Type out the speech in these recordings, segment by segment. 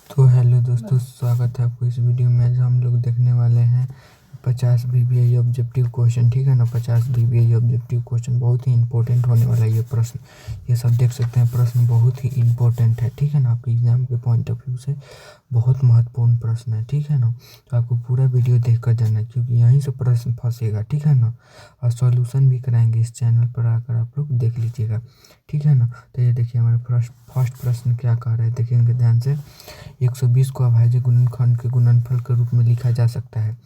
तो हेलो दोस्तों, स्वागत है आपको इस वीडियो में। आज हम लोग देखने वाले हैं 50 वीवीआई ऑब्जेक्टिव क्वेश्चन। ठीक है ना, 50 वीवीआई ऑब्जेक्टिव क्वेश्चन बहुत ही इंपॉर्टेंट होने वाला है ये प्रश्न। ये सब देख सकते हैं, प्रश्न बहुत ही इंपॉर्टेंट है। ठीक है ना, आपके एग्जाम के पॉइंट ऑफ व्यू से बहुत महत्वपूर्ण प्रश्न है। ठीक है ना, तो आपको पूरा वीडियो देख कर जाना है, क्योंकि यहीं से प्रश्न फंसेगा। ठीक है ना, और सॉल्यूशन भी कराएंगे इस चैनल पर आकर, आप लोग देख लीजिएगा। ठीक है ना, तो ये देखिए हमारा फर्स्ट प्रश्न क्या कह रहा है, देखेंगे ध्यान से। 120 को अभाज्य गुणनखंड के गुणनफल के रूप में लिखा जा सकता है।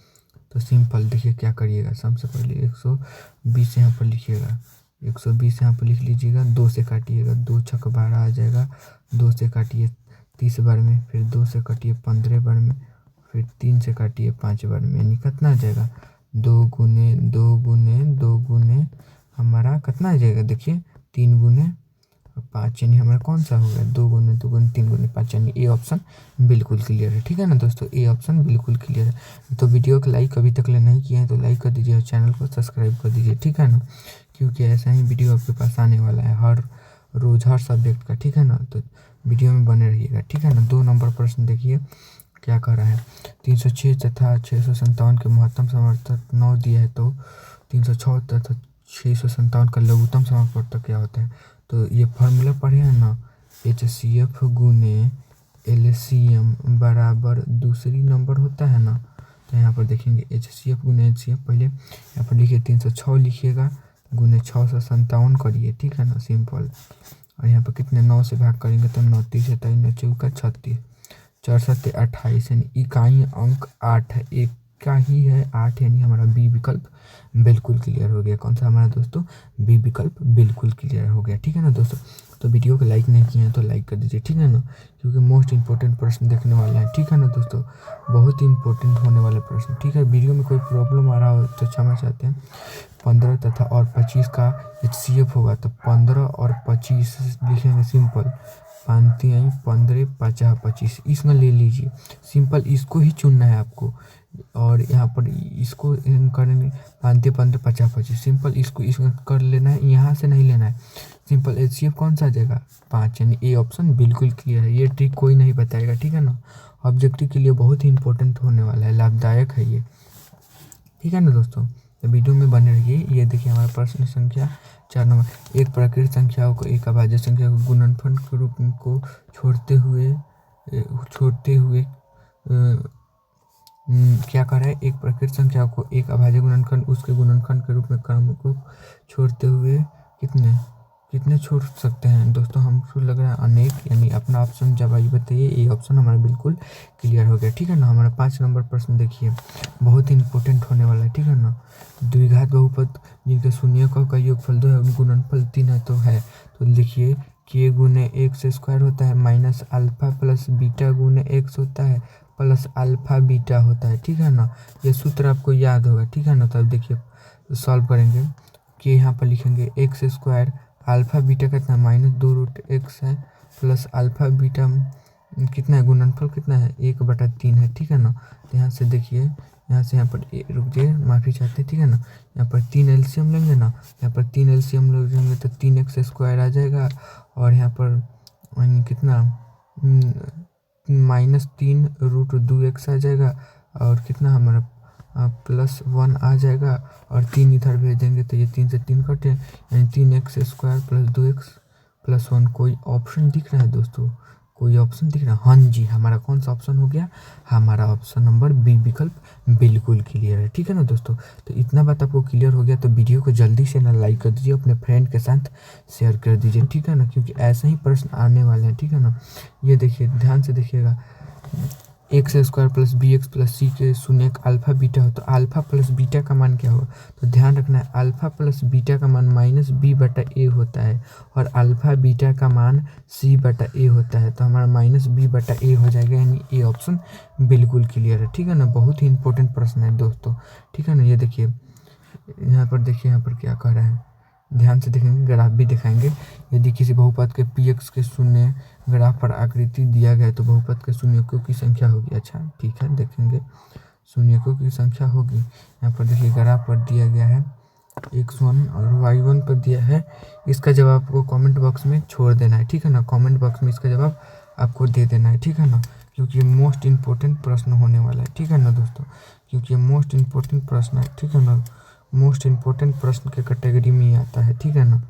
तो सिंपल देखिए क्या करिएगा, सबसे पहले 120 यहाँ पर लिखिएगा। 120 यहाँ पर लिख लीजिएगा, 2 से काटिएगा, 2 छक 12 आ जाएगा। 2 से काटिए 30 बार में, फिर 2 से काटिए 15 बार में, फिर 3 से काटिए 5 बार में। यानी कितना आ जाएगा, 2 गुने 2 गुने 2 गुने हमारा कितना आ जाएगा, देखिए 3 गुने 5, यानी हमारा कौन सा हो गया, 2 गुने 2 गुने 3 गुने 5, यानी ए ऑप्शन बिल्कुल क्लियर है। ठीक है ना दोस्तों, ए ऑप्शन बिल्कुल क्लियर है। तो वीडियो को लाइक अभी तक नहीं किए हैं तो लाइक कर दीजिए और चैनल को सब्सक्राइब कर दीजिए। ठीक है ना, क्योंकि ऐसा ही वीडियो आपके पास आने वाला है हर रोज़ हर सब्जेक्ट का। ठीक है ना, तो वीडियो में बने रहिएगा। ठीक है ना, 2 नंबर प्रश्न देखिए क्या कर रहा है। 306 तथा 657 के महत्तम समर्थक 9 दिया है, तो 306 तथा 657 का लघुत्तम समवर्तक क्या होता है। तो ये फार्मूला पढ़े हैं ना, HCF गुने LCM बराबर दूसरी नंबर होता है ना। तो यहाँ पर देखेंगे HCF गुने LCM, पहले यहाँ पर लिखिए 306 लिखिएगा, गुने 657 करिए। ठीक है ना, सिंपल। और यहाँ पर कितने 9 से भाग करेंगे तो 9 3 है 9 36, 4 7 28, यानी इकाई अंक 8 है, एक का ही है 8, यानी हमारा बी विकल्प बिल्कुल क्लियर हो गया। कौन सा हमारा दोस्तों, बी विकल्प बिल्कुल क्लियर हो गया। ठीक है ना दोस्तों, तो वीडियो को लाइक नहीं किए हैं तो लाइक कर दीजिए। ठीक है ना, क्योंकि मोस्ट इंपॉर्टेंट प्रश्न देखने वाले हैं। ठीक है ना दोस्तों, बहुत ही इंपॉर्टेंट होने वाले प्रश्न। ठीक है, वीडियो में कोई प्रॉब्लम आ रहा हो तो क्षमा चाहते हैं। 15 तथा और 25 का HCF होगा, तो 15 और 25 लिखेंगे सिंपल। 5 15 50 25 इसमें ले लीजिए सिंपल, इसको ही चुनना है आपको। और यहाँ पर इसको करेंगे 5 15 50 25 सिंपल, इसको इसमें कर लेना है, यहाँ से नहीं लेना है। सिंपल HCF कौन सा आ जाएगा, 5, यानी ए ऑप्शन बिल्कुल क्लियर है। ये ट्रिक कोई नहीं बताएगा। ठीक है ना, ऑब्जेक्टिव के लिए बहुत ही इंपॉर्टेंट होने वाला है, लाभदायक है ये। ठीक है ना दोस्तों, तो वीडियो में बने रहिए। ये देखिए हमारा प्रश्न संख्या 4 नंबर, एक प्राकृत संख्याओं को एक अभाज्य संख्या को गुणनफल के रूप को छोड़ते हुए क्या कर रहा है, एक प्राकृत संख्या को एक अभाज्य गुणनखंड उसके गुणनखंड के रूप में क्रम को छोड़ते हुए कितने कितने छोड़ सकते हैं दोस्तों। हमको लग रहा है अनेक, यानी अपना ऑप्शन जवाब बताइए। ये ऑप्शन हमारा बिल्कुल क्लियर हो गया। ठीक है ना, हमारा 5 नंबर प्रश्न देखिए, बहुत ही इंपॉर्टेंट होने वाला है। ठीक है ना, द्विघात बहुपद जिनके शून्यकों का योगफल 2 है, गुणनफल 3 है, तो है। तो लिखिए k गुने x स्क्वायर होता है माइनस अल्फा प्लस बीटा गुने x होता है प्लस अल्फा बीटा होता है। ठीक है ना, ये सूत्र आपको याद होगा। ठीक है ना, तो अब देखिए सॉल्व करेंगे कि यहाँ पर लिखेंगे एक्स स्क्वायर अल्फा बीटा कितना -2√x है, प्लस अल्फा बीटा कितना है, गुणनफल कितना है 1/3 है। ठीक है ना, तो यहाँ से देखिए, यहाँ से यहाँ पर रुक जाइए, माफ़ी चाहते हैं। ठीक है ना, यहाँ पर 3 LCM लेंगे ना, यहाँ पर 3 LCM लेंगे तो 3x स्क्वायर आ जाएगा, और यहाँ पर कितना -3√2x आ जाएगा, और कितना हमारा +1 आ जाएगा, और 3 इधर भेज देंगे तो ये 3 से 3 कटे, यानी 3x square plus 2x plus 1। कोई ऑप्शन दिख रहा है दोस्तों, कोई ऑप्शन दिख रहा है, हाँ जी, हमारा कौन सा ऑप्शन हो गया, हमारा ऑप्शन नंबर बी विकल्प बिल्कुल क्लियर है। ठीक है ना दोस्तों, तो इतना बात आपको क्लियर हो गया तो वीडियो को जल्दी से ना लाइक कर दीजिए, अपने फ्रेंड के साथ शेयर कर दीजिए। ठीक है ना, क्योंकि ऐसे ही प्रश्न आने वाले हैं। ठीक है ना, ये देखिए ध्यान से देखिएगा, x square plus b x plus c के शून्य अल्फा बीटा हो, तो अल्फा प्लस बीटा का मान क्या हो, तो ध्यान रखना है अल्फा प्लस बीटा का मान -b/a होता है, और अल्फा बीटा का मान c/a होता है। तो हमारा -b/a हो जाएगा, यानी ए ऑप्शन बिल्कुल क्लियर है। ठीक है ना, बहुत ही इंपॉर्टेंट प्रश्न है दोस्तों। ठीक है ना, ये देखिए यहाँ पर देखिए, यहाँ पर क्या कह रहा है, ध्यान से देखेंगे, ग्राफ भी दिखाएंगे। यदि किसी बहुपद के px के शून्य ग्राफ पर आकृति दिया गया है तो बहुपद के शून्यकों की संख्या होगी। अच्छा ठीक है, देखेंगे शून्यकों की संख्या होगी। यहाँ पर देखिए ग्राफ पर दिया गया है x1 और y1 पर दिया है। इसका जवाब आपको कमेंट बॉक्स में छोड़ देना है। ठीक है ना, कमेंट बॉक्स में इसका जवाब आपको दे देना है। ठीक है ना, क्योंकि ये मोस्ट इम्पोर्टेंट प्रश्न होने वाला है, ठीक है ना दोस्तों, क्योंकि ये मोस्ट इम्पोर्टेंट प्रश्न है, ठीक है ना, मोस्ट इम्पोर्टेंट प्रश्न के कैटेगरी में ही आता है, ठीक है ना।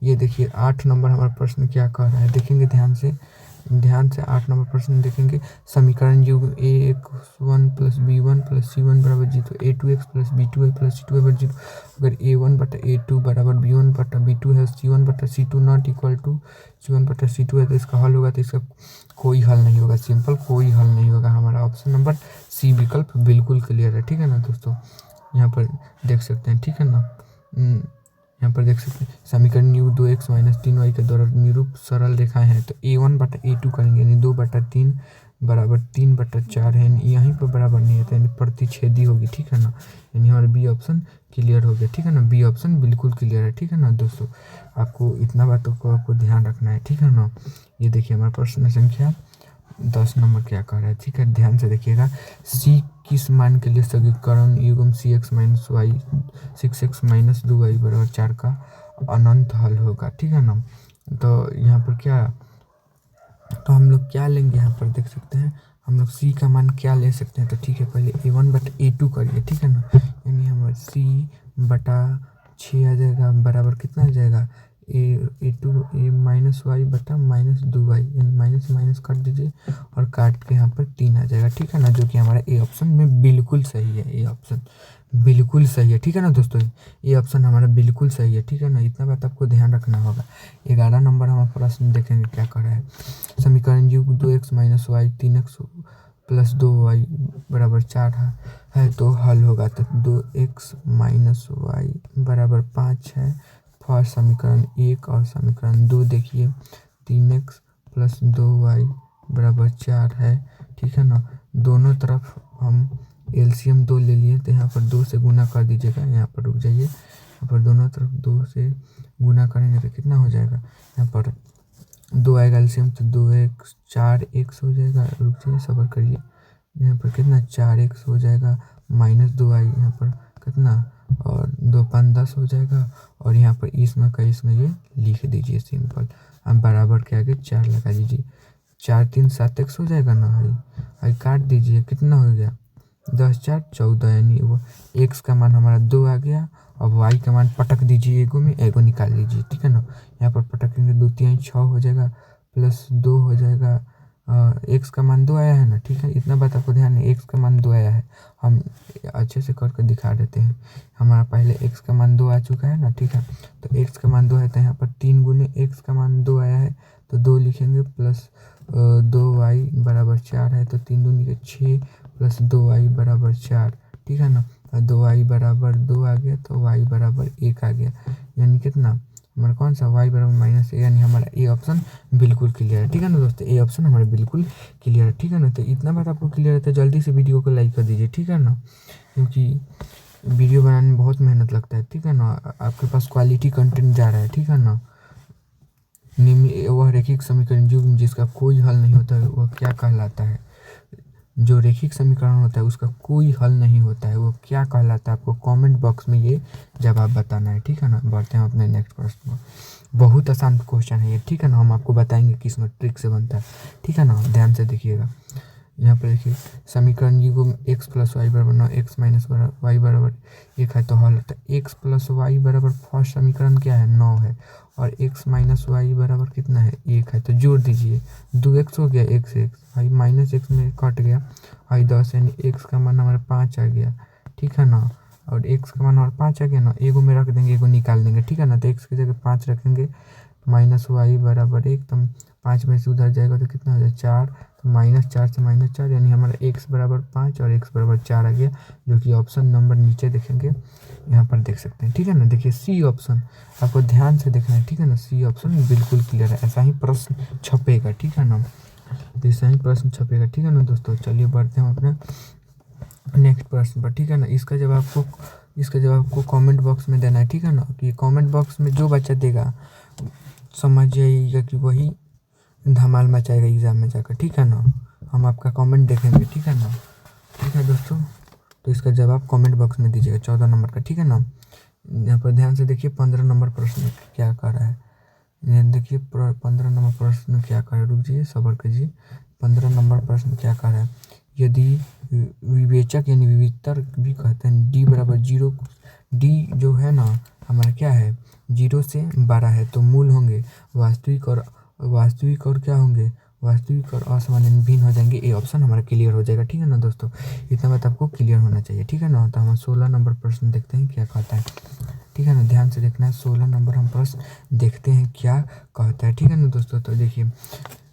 ये देखिए 8 नंबर हमारा प्रश्न क्या कह रहा है, देखेंगे ध्यान से 8 नंबर प्रश्न देखेंगे। समीकरण युग्म a1 plus b1 plus c1 बराबर 0, a2x plus b2y plus c2y बराबर 0। अगर a1 बटा a2 बराबर b1 बटा b2 है, c1 बटा c2 not equal to c1 बटा c2 है, तो इसका हल होगा, तो इसका कोई हल नहीं होगा, सिंपल कोई हल नहीं होगा। हमारा ऑप्शन नंबर सी विकल्प बिल्कुल क्लियर है, ठीक है ना दोस्तों। यहाँ पर देख सकते हैं, ठीक है ना, यहाँ पर देख सकते हैं समीकरण यू 2x माइनस 3y के द्वारा निरूप सरल रेखाएं हैं, तो a1 बटा a2 करेंगे, यानी 2 बटा 3 बराबर 3 बटा 4 है, यानी यहीं पर बराबर नहीं है, तो यानी प्रतिच्छेदी होगी, ठीक है ना, यानी हमारा बी ऑप्शन क्लियर हो गया, ठीक है ना, बी ऑप्शन बिल्कुल क्लियर है, ठीक है ना दोस्तों। आपको इतना बातों को आपको ध्यान रखना है, ठीक है ना। ये देखिए हमारा प्रश्न संख्या 10 नंबर क्या कह रहा है, ठीक है, ध्यान से देखिएगा। सी किस मान के लिए समीकरण युग्म c x minus y 6x minus 2y बराबर 4 का अनंत हल होगा, ठीक है ना। तो यहाँ पर क्या, तो हम लोग क्या लेंगे, यहाँ पर देख सकते हैं हम लोग सी का मान क्या ले सकते हैं, तो ठीक है पहले a1 बटा a2 करिए, ठीक है ना, यानी हमारा सी बटा 6 आ जाएगा, बराबर कितना आ जाएगा a2 a माइनस वाई बटा माइनस 2y, यानी माइनस माइनस काट दीजिए और काट के यहाँ पर 3 आ जाएगा, ठीक है ना, जो कि हमारा ए ऑप्शन में बिल्कुल सही है, ए ऑप्शन बिल्कुल सही है, ठीक है ना दोस्तों, ये ऑप्शन हमारा बिल्कुल सही है, ठीक है ना, इतना बात आपको ध्यान रखना होगा। 11 नंबर हमारा प्रश्न देखेंगे क्या कर रहा है। समीकरण युग 2x minus Y 3x plus 2y बराबर 4 है, तो हल होगा, तो 2x माइनस वाई बराबर 5 है, फर्स्ट समीकरण 1 और समीकरण 2 देखिए 3x प्लस 2y बराबर 4 है, ठीक है ना। दोनों तरफ हम एलसीएम 2 ले लिए, तो यहाँ पर 2 से गुना कर दीजिएगा, यहाँ पर रुक जाइए, यहाँ पर दोनों तरफ 2 से गुना करेंगे तो कितना हो जाएगा, यहाँ पर 2 आएगा एलसीएम, तो 2x 4x हो जाएगा, रुक जाइए सबर करिए, यहाँ पर कितना 4x हो जाएगा, माइनस 2y यहाँ पर कितना, और 2 5 10 हो जाएगा, और यहाँ पर इसमें का इसमें ये लिख दीजिए सिंपल, अब बराबर के आगे 4 लगा दीजिए, 4 3 7x हो जाएगा ना, हाई काट दीजिए, कितना हो गया 10 4 14, यानी वो x का मान हमारा 2 आ गया। अब y का मान पटक दीजिए, एगो में एगो निकाल लीजिए, ठीक है ना, यहाँ पर पटकेंगे 2 3 6 हो जाएगा, प्लस 2 हो जाएगा, x का मान 2 आया है ना, ठीक है, इतना बात आपको ध्यान है, x का मान 2 आया है, हम अच्छे से करके दिखा देते हैं। हमारा पहले x का मान 2 आ चुका है ना, ठीक है, तो x का मान 2 है, तो यहाँ पर 3 गुने x का मान 2 आया है, तो 2 लिखेंगे, प्लस 2y बराबर 4 है, तो 3 दूनी के 6 प्लस 2y बराबर 4, ठीक है ना, और 2y बराबर 2 आ गया, तो y बराबर 1 आ गया, यानी कितना हमारा कौन सा y बराबर माइनस 1, यानी हमारा ए ऑप्शन बिल्कुल क्लियर है, ठीक है ना दोस्तों, ए ऑप्शन हमारा बिल्कुल क्लियर है, ठीक है ना। तो इतना बात आपको क्लियर है, तो जल्दी से वीडियो को लाइक कर दीजिए, ठीक है ना, क्योंकि वीडियो बनाने में बहुत मेहनत लगता है, ठीक है ना, आपके पास क्वालिटी कंटेंट जा रहा है, ठीक है ना। वह रैखिक समीकरण युग्म जिसका कोई हल नहीं होता है वह क्या कहलाता है, जो रैखिक समीकरण होता है उसका कोई हल नहीं होता है वो क्या कहलाता है, आपको कमेंट बॉक्स में ये जवाब बताना है, ठीक है ना। बढ़ते हैं अपने नेक्स्ट प्रश्न में, बहुत आसान क्वेश्चन है ये, ठीक है ना, हम आपको बताएंगे किस में ट्रिक से बनता है, ठीक है ना, ध्यान से देखिएगा। यहाँ पर देखिए समीकरण युग्म x प्लस वाई बराबर 9 x माइनस वाई बराबर 1 है, तो हल होता है x प्लस वाई बराबर फर्स्ट समीकरण क्या है 9 है, और x माइनस वाई बराबर कितना है 1 है, तो जोड़ दीजिए 2x हो गया, x भाई माइनस x में कट गया, भाई 10, यानी x का मान हमारा 5 आ गया, ठीक है ना, और x का मान हमारा 5 आ गया ना, एगो में रख देंगे एगो निकाल देंगे, ठीक है ना, तो x की जगह 5 रखेंगे, माइनस वाई बराबर 1, तो 5 में से उधर जाएगा तो कितना हो जाए 4, तो माइनस 4 से माइनस 4, यानी हमारा x बराबर 5 और x बराबर 4 आ गया, जो कि ऑप्शन नंबर नीचे देखेंगे यहाँ पर देख सकते हैं, ठीक है ना। देखिए सी ऑप्शन आपको ध्यान से देखना है, ठीक है ना, सी ऑप्शन बिल्कुल क्लियर है, ऐसा ही प्रश्न छपेगा, ठीक है ना, तो ऐसा ही प्रश्न छपेगा, ठीक है ना दोस्तों। चलिए बढ़ते हैं अपने नेक्स्ट प्रश्न पर, ठीक है ना, इसका जवाब आपको कमेंट बॉक्स में देना है, ठीक है ना, कि कमेंट बॉक्स में जो बच्चा देगा समझ जाइएगा कि वही धमाल मचाएगा एग्ज़ाम में जाकर, ठीक है ना, हम आपका कमेंट देखेंगे, ठीक है ना, ठीक है दोस्तों। तो इसका जवाब कमेंट बॉक्स में दीजिएगा 14 नंबर का, ठीक है ना। यहाँ पर ध्यान से देखिए 15 नंबर प्रश्न क्या कर रहा है, ये देखिए 15 नंबर प्रश्न क्या कर रहा है, रुक जाइए सबर कीजिए, 15 नंबर प्रश्न क्या कह रहा है, यदि विवेचक यानी विविधतर भी कहते हैं डी बराबर 0, डी जो है ना हमारा क्या है 0 से 12 है, तो मूल होंगे वास्तविक और क्या होंगे, वास्तविक और असामान्य भिन्न हो जाएंगे। ये ऑप्शन हमारा क्लियर हो जाएगा। ठीक है ना दोस्तों, इतना बात आपको क्लियर होना चाहिए। ठीक है ना, तो हम 16 नंबर प्रश्न देखते हैं क्या कहता है। ठीक है ना, ध्यान से देखना है। 16 नंबर हम प्रश्न देखते हैं क्या कहता है। ठीक है ना दोस्तों, तो देखिए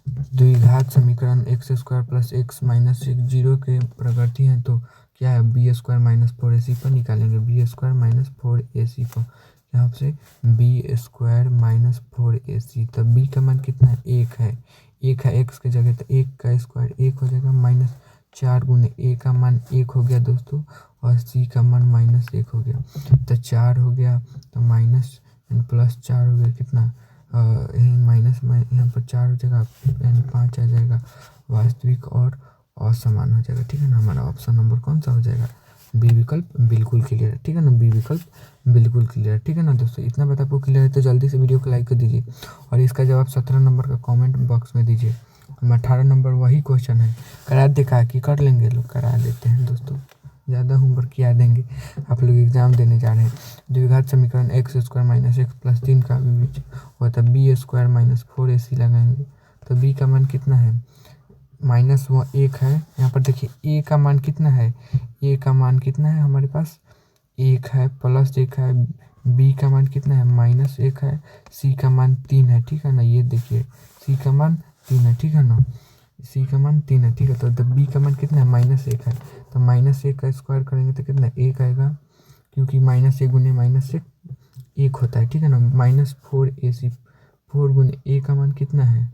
द्विघात समीकरण x square plus x minus एक 0 के प्रकृति हैं, तो क्या है बी स्क्वायर माइनस 4ac पर निकालेंगे, बी स्क्वायर माइनस 4ac पर, यहाँ से बी स्क्वायर माइनस 4ac, तब बी का मान कितना है 1 है, 1 है एक्स की जगह, तो 1 का स्क्वायर 1 हो जाएगा, माइनस 4 गुने ए का मान 1 हो गया दोस्तों, और सी का मान माइनस 1 हो गया, तो 4 हो गया, तो माइनस प्लस 4 हो गया कितना माइनस यहाँ पर 4 हो जाएगा यानी 5 आ जाएगा, वास्तविक और असमान हो जाएगा। ठीक है ना, हमारा ऑप्शन नंबर कौन सा हो जाएगा, बी विकल्प बिल्कुल क्लियर है। ठीक है ना, बी विकल्प बिल्कुल क्लियर है। ठीक है ना दोस्तों, इतना बात आपको क्लियर है तो जल्दी से वीडियो को लाइक कर दीजिए और इसका जवाब 17 नंबर का कमेंट बॉक्स में दीजिए। हम 18 नंबर वही क्वेश्चन है, करा देखा कि कर लेंगे लोग, करा देते हैं दोस्तों, ज़्यादा होमवर्क किया देंगे, आप लोग एग्जाम देने जा रहे हैं। द्विघात समीकरण x square minus x plus 3 का विवेचक होता है बी स्क्वायर माइनस 4ac लगाएंगे, तो बी का मान कितना है माइनस वो 1 है, यहाँ पर देखिए ए का मान कितना है, ए का मान कितना है हमारे पास 1 है, प्लस 1 है, बी का मान कितना है माइनस 1 है, सी का मान 3 है। ठीक है ना, ये देखिए सी का मान 3 है। ठीक है ना, सी का मान 3 है। ठीक है, तो बी का मान कितना है माइनस 1 है, तो माइनस 1 का स्क्वायर करेंगे तो कितना 1 आएगा, क्योंकि माइनस 1 गुने माइनस 1 होता है। ठीक है ना, माइनस 4ac, 4 गुने ए का मान कितना है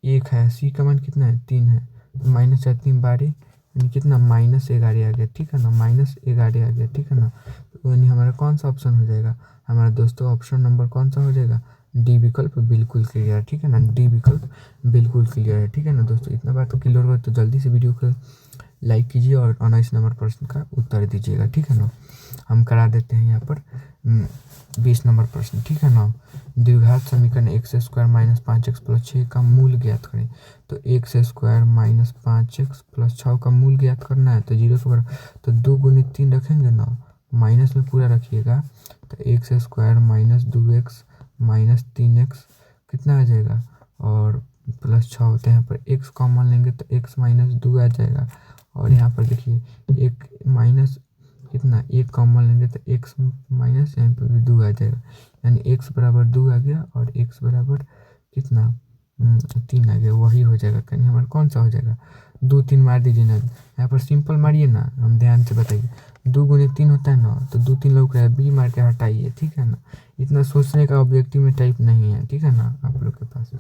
1 है, सी का मान कितना है 3 है, तो माइनस 4 3 12 यानी कितना माइनस 11 आ गया। ठीक है ना, माइनस 11 आ गया। ठीक है ना, तो यानी हमारा कौन सा ऑप्शन हो जाएगा हमारा दोस्तों, ऑप्शन नंबर कौन सा हो जाएगा, डी विकल्प बिल्कुल क्लियर है। ठीक है ना, डी विकल्प बिल्कुल क्लियर है। ठीक है ना दोस्तों, इतना बात क्लियर हुआ तो जल्दी से वीडियो को लाइक कीजिए और 19 नंबर प्रश्न का उत्तर दीजिएगा। ठीक है ना, हम करा देते हैं यहाँ पर 20 नंबर प्रश्न। ठीक है ना, द्विघात समीकरण x square minus 5x plus 6 का मूल ज्ञात करें, तो x square minus 5x plus 6 का मूल ज्ञात करना है, तो 0 से बड़ा, तो 2 गुने 3 रखेंगे ना, माइनस में पूरा रखिएगा, तो x square minus 2x minus 3x कितना आ जाएगा, और प्लस 6 होते हैं, यहाँ पर x कॉमन लेंगे तो x माइनस 2 आ जाएगा, और यहाँ पर देखिए एक माइनस कितना 1 कॉमन लेंगे तो x माइनस यहाँ पर भी 2 आ जाएगा, यानी x बराबर 2 आ गया और x बराबर कितना 3 आ गया, वही हो जाएगा। कहीं हमारा कौन सा हो जाएगा, 2 3 मार दीजिए ना, यहाँ पर सिंपल मारिए ना, हम ध्यान से बताइए 2 गुने 3 होता है ना, तो 2 3 लोग रहा है, बी मार के हटाइए। ठीक है ना, इतना सोचने का ऑब्जेक्टिव में टाइप नहीं है। ठीक है ना आप लोग के पास।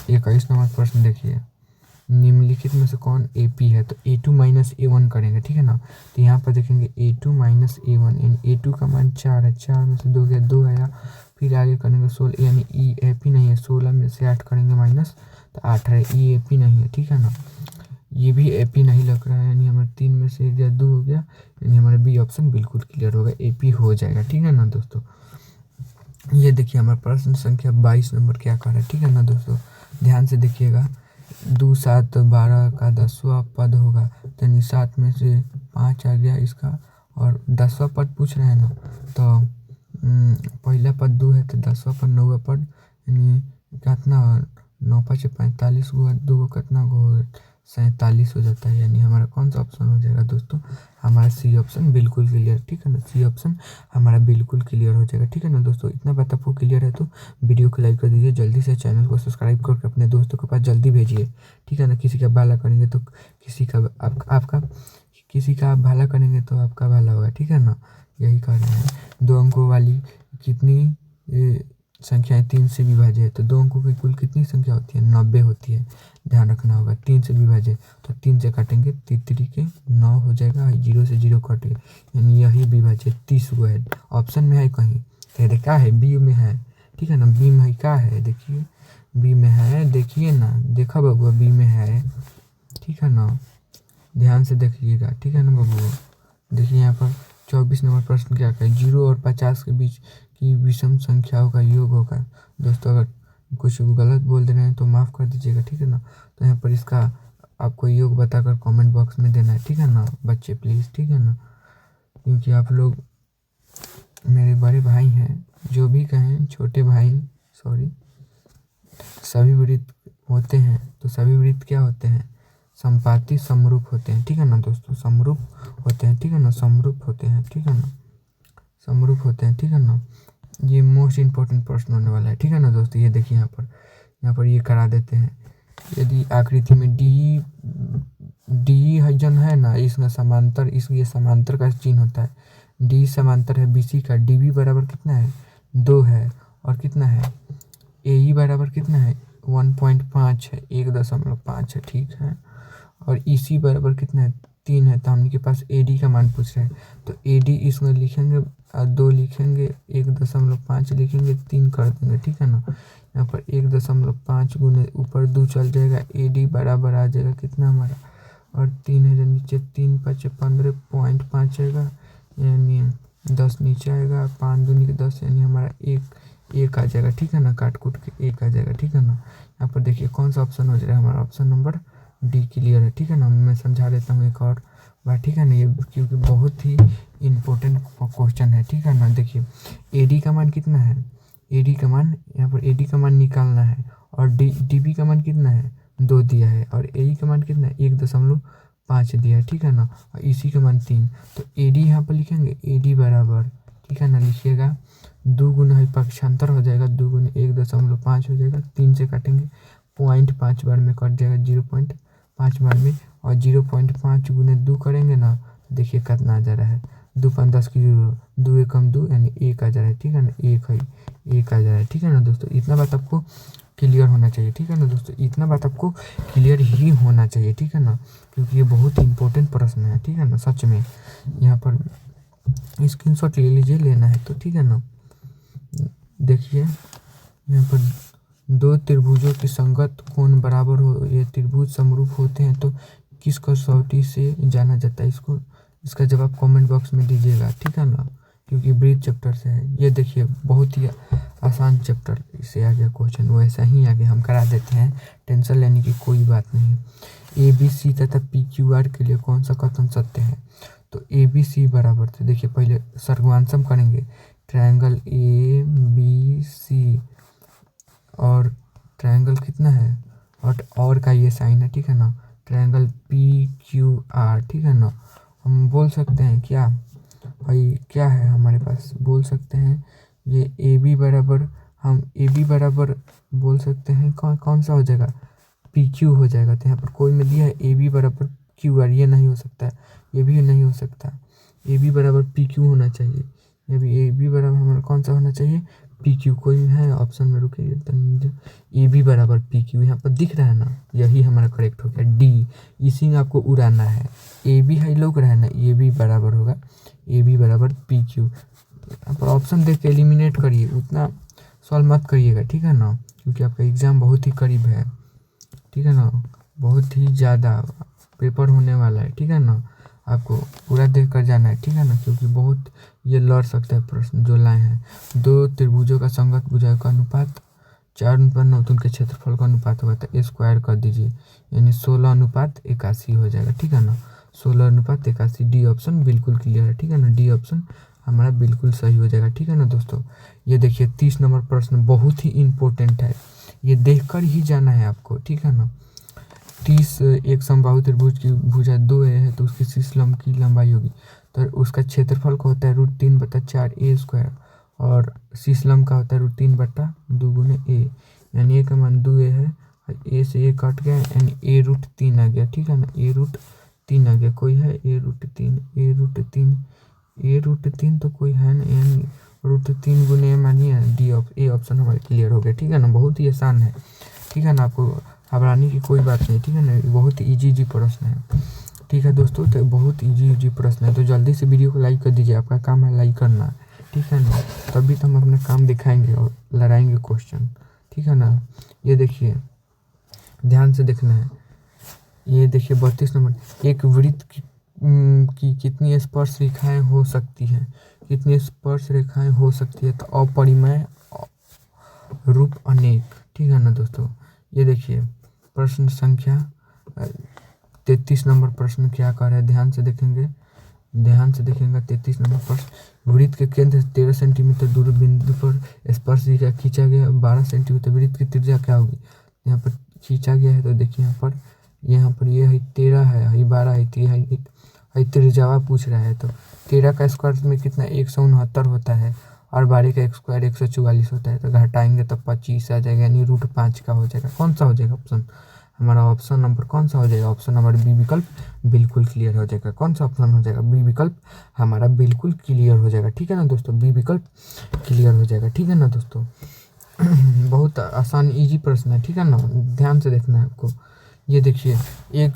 21 नंबर प्रश्न देखिए, निम्नलिखित में से कौन AP है, तो A2 माइनस A1 करेंगे। ठीक है ना, तो यहाँ पर देखेंगे A2 माइनस A1 यानी A2 का मान 4 है, 4 में से 2 गया 2 आया, फिर आगे करेंगे 16 यानी EAP नहीं है, 16 में से 8 करेंगे माइनस, तो 8 है, EAP नहीं है। ठीक है ना, ये भी AP नहीं लग रहा है, यानी हमारे 3 में से 1 गया 2 हो गया, यानी हमारा बी ऑप्शन बिल्कुल क्लियर होगा, AP हो जाएगा। ठीक है ना दोस्तों, ये देखिए हमारा प्रश्न संख्या 22 नंबर क्या कर रहा है। ठीक है ना दोस्तों, ध्यान से देखिएगा, 2 7 12 का 10वां पद होगा, यानी 7 में से 5 आ गया इसका, और 10वां पद पूछ रहे हैं ना, तो पहला पद 2 है, तो 10वां पद 9वां पद यानी कितना 9 5 45 हुआ, 2 कितना को 47 हो जाता है, यानी हमारा कौन सा ऑप्शन हो जाएगा दोस्तों, हमारा सी ऑप्शन बिल्कुल क्लियर। ठीक है ना, सी ऑप्शन हमारा बिल्कुल क्लियर हो जाएगा। ठीक है ना दोस्तों, इतना बात आपको क्लियर है तो वीडियो को लाइक कर दीजिए, जल्दी से चैनल को सब्सक्राइब करके अपने दोस्तों के पास जल्दी भेजिए। ठीक है ना, किसी का भला करेंगे तो किसी का आपका किसी का आप भला करेंगे तो आपका भला होगा। ठीक है ना, यही कह रहे हैं। 2 अंकों वाली कितनी संख्याएं 3 से विभाज्य है, तो 2 अंकों की कुल कितनी संख्या होती है 90 होती है, ध्यान रखना होगा। 3 से विभाज्य तो 3 से काटेंगे 3 के 9 हो जाएगा, 0 से 0 कटेगा, यानी यही विभाज्य 30 हुआ है। ऑप्शन में है कहीं तो क्या है, बी में है। ठीक है ना, बी में क्या है देखिए, बी में है, देखिए ना, देखा बबुआ बी में है। ठीक है ना, ध्यान से देखिएगा। ठीक है ना बबुआ, देखिए यहाँ पर 24 नंबर प्रश्न क्या है, 0 और 50 के बीच की विषम संख्याओं का योग होगा। दोस्तों अगर कुछ गलत बोल दे रहे हैं तो माफ़ कर दीजिएगा, ठीक है ना। तो यहाँ पर इसका आपको योग बताकर कमेंट बॉक्स में देना है, ठीक है ना बच्चे, प्लीज़, ठीक है ना, क्योंकि आप लोग मेरे बड़े भाई हैं, जो भी कहें छोटे भाई, सॉरी। सभी वृत्त होते हैं तो सभी वृत्त क्या होते हैं, संपाती समरूप होते हैं, ठीक है ना दोस्तों, समरूप होते हैं, ठीक है ना, समरूप होते हैं, ठीक है ना, समरूप होते हैं, ठीक है ना। ये मोस्ट इम्पोर्टेंट प्रश्न होने वाला है, ठीक है ना दोस्तों। ये देखिए यहाँ पर ये करा देते हैं। यदि आकृति में डी हजन है ना, इसमें समांतर, ये समांतर का चिन्ह होता है। डी समांतर है बीसी का, डी बी बराबर कितना है 2 है, और कितना है ए ई बराबर कितना है 1.5 है, 1.5 है, ठीक है। और ई सी बराबर कितना है 3 है। तो हमने के पास ए डी का मान पूछ रहे हैं, तो ए डी इसमें लिखेंगे 2 लिखेंगे, 1.5 लिखेंगे, 3 कर देंगे, ठीक है ना। यहाँ पर 1.5 गुने ऊपर 2 चल जाएगा, ए डी बराबर आ जाएगा कितना हमारा, और 3 है जो नीचे, 3 5 15.5 आएगा, यानी 10 नीचे आएगा, 5 दूनी के 10, यानी हमारा एक आ जाएगा, ठीक है ना, काट कूट के 1 आ जाएगा, ठीक है ना। यहाँ पर देखिए कौन सा ऑप्शन हो जाएगा हमारा, ऑप्शन नंबर डी क्लियर है, ठीक है ना। मैं समझा देता हूँ एक और बार, ठीक है ना, ये क्योंकि बहुत ही इम्पोर्टेंट क्वेश्चन है, ठीक है ना। देखिए ए डी का मान कितना है, ए डी का मान, यहाँ पर ए डी का मान निकालना है, और डी बी का मान कितना है 2 दिया है, और ए ई का मान कितना है 1.5 दिया है, ठीक है ना, और इसी का मान 3। तो ए डी यहाँ पर लिखेंगे, ए डी बराबर, ठीक है ना, लिखिएगा 2 गुना है, पक्षांतर हो जाएगा, 2 गुना 1.5 हो जाएगा, 3 से काटेंगे 0.5 बार में कट जाएगा, 0.5 बार में, और 0.5 गुने 2 करेंगे ना, देखिए कितना आ जा रहा है, 2 5 10 की 2 एकम 2, यानी 1 आ जा रहा है, ठीक है ना, 1 है, 1 आ जा रहा है, ठीक है ना दोस्तों। इतना बात आपको क्लियर होना चाहिए, ठीक है ना दोस्तों, इतना बात आपको क्लियर ही होना चाहिए, ठीक है ना, क्योंकि ये बहुत ही इंपॉर्टेंट प्रश्न है, ठीक है ना, सच में। यहाँ पर स्क्रीनशॉट ले लीजिए, लेना है तो, ठीक है ना। देखिए यहाँ पर 2 त्रिभुजों की संगत कोण बराबर हो, ये त्रिभुज समरूप होते हैं तो किस कसौटी से जाना जाता है, इसका जवाब कमेंट बॉक्स में दीजिएगा, ठीक है ना, क्योंकि ब्रीज चैप्टर से है। ये देखिए बहुत ही आसान चैप्टर से आ गया क्वेश्चन, वैसा ही आगे हम करा देते हैं, टेंशन लेने की कोई बात नहीं। ए बी सी तथा पी क्यू आर के लिए कौन सा कथन सत्य है, तो ए बी सी बराबर, तो देखिए पहले सर्गवांशम करेंगे, ट्रायंगल ए बी सी, और ट्रायंगल कितना है, और का ये साइन है, ठीक है ना, ट्रायंगल पी क्यू आर, ठीक है ना। हम बोल सकते हैं क्या भाई, क्या है हमारे पास, बोल सकते हैं ये ए बी बराबर, हम ए बी बराबर बोल सकते हैं कौन सा हो जाएगा, पी क्यू हो जाएगा। तो यहाँ पर कोई में दिया है ए बी बराबर क्यू आर, ये नहीं हो सकता है, ये भी नहीं हो सकता, ए बी बराबर पी क्यू होना चाहिए, ये भी ए बी बराबर हमारा कौन सा होना चाहिए, पी क्यू। कोई है ऑप्शन में, रुकिए, ए बी बराबर पी क्यू, यहाँ पर दिख रहा है ना, यही हमारा करेक्ट हो गया, डी, इसी में आपको उड़ाना है, ए बी है लोग रहा है ना, ए बी बराबर होगा ए बी बराबर पी क्यू। यहाँ पर ऑप्शन देख के एलिमिनेट करिए, उतना सॉल्व मत करिएगा, ठीक है ना, क्योंकि आपका एग्ज़ाम बहुत ही करीब है, ठीक है ना, बहुत ही ज़्यादा पेपर होने वाला है, ठीक है ना, आपको पूरा देख कर जाना है, ठीक है ना, क्योंकि बहुत ये लड़ सकता है प्रश्न जो लाए हैं। 2 त्रिभुजों का संगत भुजाओं का अनुपात 4:9, तो उनके क्षेत्रफल का अनुपात होगा, तो स्क्वायर कर दीजिए, यानी 16:81 हो जाएगा, ठीक है ना, 16:81। डी ऑप्शन बिल्कुल क्लियर है, ठीक है ना, डी ऑप्शन हमारा बिल्कुल सही हो जाएगा, ठीक है ना दोस्तों। ये देखिए 30 नंबर प्रश्न बहुत ही इम्पोर्टेंट है, ये देख कर ही जाना है आपको, ठीक है ना। 30 एक समबाहु त्रिभुज की भुजा 2 है तो उसकी शीर्षलंब की लंबाई होगी, तो उसका क्षेत्रफल का होता है √3/4 ए स्क्वायर, और शीर्षलंब का होता है √3/2 गुने ए, यानी ए का मान 2 है, ए से ए कट गया, यानी ए √3 आ गया, ठीक है ना, ए √3 आ गया। कोई है ए √3 तो कोई है ना, यानी √3 गुने मानिए डी ए ऑप्शन हमारे क्लियर हो गया, ठीक है ना, बहुत ही आसान है, ठीक है ना, आपको घबराने की कोई बात नहीं, ठीक है ना, बहुत इजी प्रश्न है, ठीक है दोस्तों, तो बहुत इजी प्रश्न है, तो जल्दी से वीडियो को लाइक कर दीजिए, आपका काम है लाइक करना, ठीक है ना, तभी तो हम अपना काम दिखाएंगे और लड़ाएंगे क्वेश्चन, ठीक है ना। ये देखिए ध्यान से देखना है, ये देखिए 32 नंबर, एक वृत्त की कितनी स्पर्श रेखाएं हो सकती हैं, कितनी स्पर्श रेखाएं हो सकती है, तो अपरिमेय रूप अनेक, ठीक है ना दोस्तों। ये देखिए प्रश्न संख्या 33 नंबर प्रश्न क्या कह रहा है, ध्यान से देखेंगे 33 नंबर प्रश्न। वृत्त के केंद्र से 13 सेंटीमीटर दूर बिंदु पर स्पर्श रेखा खींचा गया 12 सेंटीमीटर। वृत्त की त्रिज्या क्या होगी, यहाँ पर खींचा गया है तो देखिए यहाँ पर ये है 13 है 12 है, त्रिज्या पूछ रहा है तो 13 का स्क्वायर में कितना 169 होता है और 12 का स्क्वायर 144 होता है, तो घटाएंगे तो 25 आ जाएगा, यानी √5 का हो जाएगा। कौन सा हो जाएगा ऑप्शन, हमारा ऑप्शन नंबर कौन सा हो जाएगा, ऑप्शन नंबर बी विकल्प बिल्कुल क्लियर हो जाएगा। कौन सा ऑप्शन हो जाएगा, बी विकल्प हमारा बिल्कुल क्लियर हो जाएगा। ठीक है ना दोस्तों, बी विकल्प क्लियर हो जाएगा। ठीक है ना दोस्तों, बहुत आसान इजी प्रश्न है। ठीक है ना, ध्यान से देखना है आपको। ये देखिए एक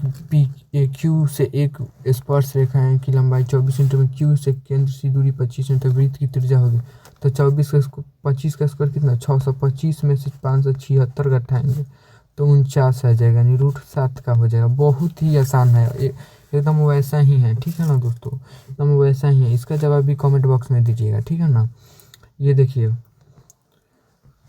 क्यू से एक स्पर्श रेखा की लंबाई 24 सेंटीमीटर, क्यू से केंद्र से दूरी 25 सेंटीमीटर, वृत्त की त्रिज्या होगी तो 25 का स्क्वायर कितना 625 में से 576 घटाएंगे तो 49 आ जाएगा, यानी √7 का हो जाएगा। बहुत ही आसान है, एकदम वैसा ही है। ठीक है ना दोस्तों, एकदम वैसा ही है। इसका जवाब भी कमेंट बॉक्स में दीजिएगा। ठीक है ना, ये देखिए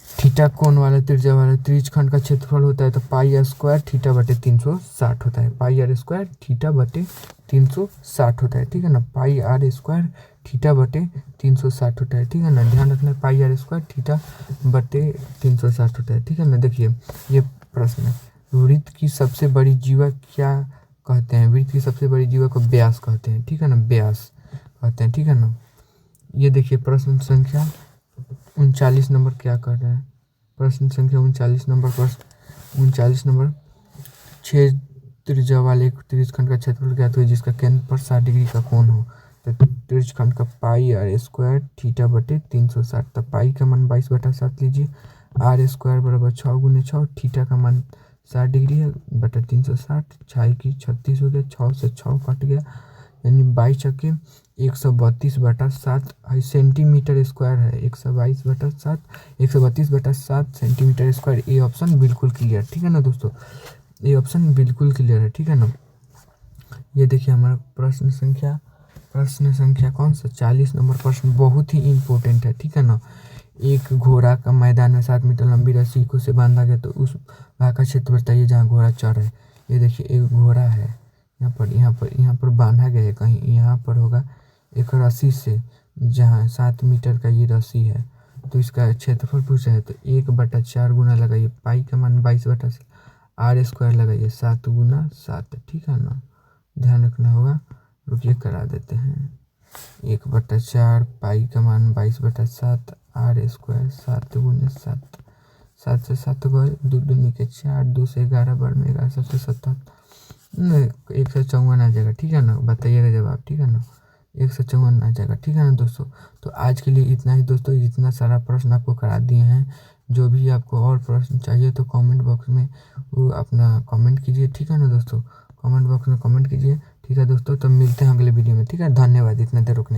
थीटा कोण वाला त्रिज्या वाला त्रिज्यखंड का क्षेत्रफल होता है तो पाई स्क्वायर थीटा बटे 360 होता है। पाई आर स्क्वायर थीटा बटे 360 होता है। ठीक है ना, पाई आर स्क्वायर थीटा बटे 360 होता है। ठीक है ना, ध्यान रखना, पाई आर स्क्वायर थीटा बटे 360 होता है। ठीक है ना, देखिए ये प्रश्न है, वृत्त की सबसे बड़ी जीवा क्या कहते हैं, वृत्त की सबसे बड़ी जीवा को व्यास कहते हैं। ठीक है ना, व्यास कहते हैं। ठीक है ना, ये देखिए प्रश्न संख्या 39 नंबर क्या कर रहा है, प्रश्न संख्या 39 नंबर प्रश्न 39 नंबर 6 त्रिज्या वाले एक त्रिज्यखंड का क्षेत्रफल ज्ञात हो जिसका केंद्र पर 60 डिग्री का कोण हो तो त्रिज्यखंड का पाई आर स्क्वायर थीटा बटे 360। तो पाई का मान 22/7 लीजिए, आर स्क्वायर बराबर 6 × 6, थीटा का मान 60 डिग्री है बटा 360, 6 की 36 हो गया, 6 से 6 कट गया, यानी 22 छक्के 132/7 सेंटीमीटर स्क्वायर है। 122/7 132/7 सेंटीमीटर स्क्वायर। ये ऑप्शन बिल्कुल क्लियर। ठीक है ना दोस्तों, ये ऑप्शन बिल्कुल क्लियर है। ठीक है ना, ये देखिए हमारा प्रश्न संख्या कौन सा 40 नंबर प्रश्न बहुत ही इम्पोर्टेंट है। ठीक है ना, एक घोड़ा का मैदान में 7 मीटर लंबी रस्सी को से बांधा गया तो उस भाग का क्षेत्र बताइए जहाँ घोड़ा चढ़ रहा है। ये देखिए एक घोड़ा है, यहाँ पर बांधा गया है, कहीं यहाँ पर होगा एक रस्सी से, जहाँ 7 मीटर का ये रस्सी है तो इसका क्षेत्रफल पूछा है तो 1/4 गुना लगाइए, पाई का मान 22/7, आर स्क्वायर लगाइए 7 × 7। ठीक है ना, ध्यान रखना होगा, रुकिए करा देते हैं। 1/4 पाई का मान 22/7, आर स्क्वायर 7 × 7, 7 से 7 गए, 2 दूनी के 4, 2 से 11 बार में 11 7 से 77, 154 आ जाएगा। ठीक है ना, बताइएगा जवाब। ठीक है ना, 154 आ जाएगा। ठीक है ना दोस्तों, तो आज के लिए इतना ही दोस्तों, इतना सारा प्रश्न आपको करा दिए हैं। जो भी आपको और प्रश्न चाहिए तो कमेंट बॉक्स में वो अपना कमेंट कीजिए। ठीक है ना दोस्तों, कमेंट बॉक्स में कमेंट कीजिए। ठीक है दोस्तों, तो मिलते हैं अगले वीडियो में। ठीक है, धन्यवाद इतना देर रुकने।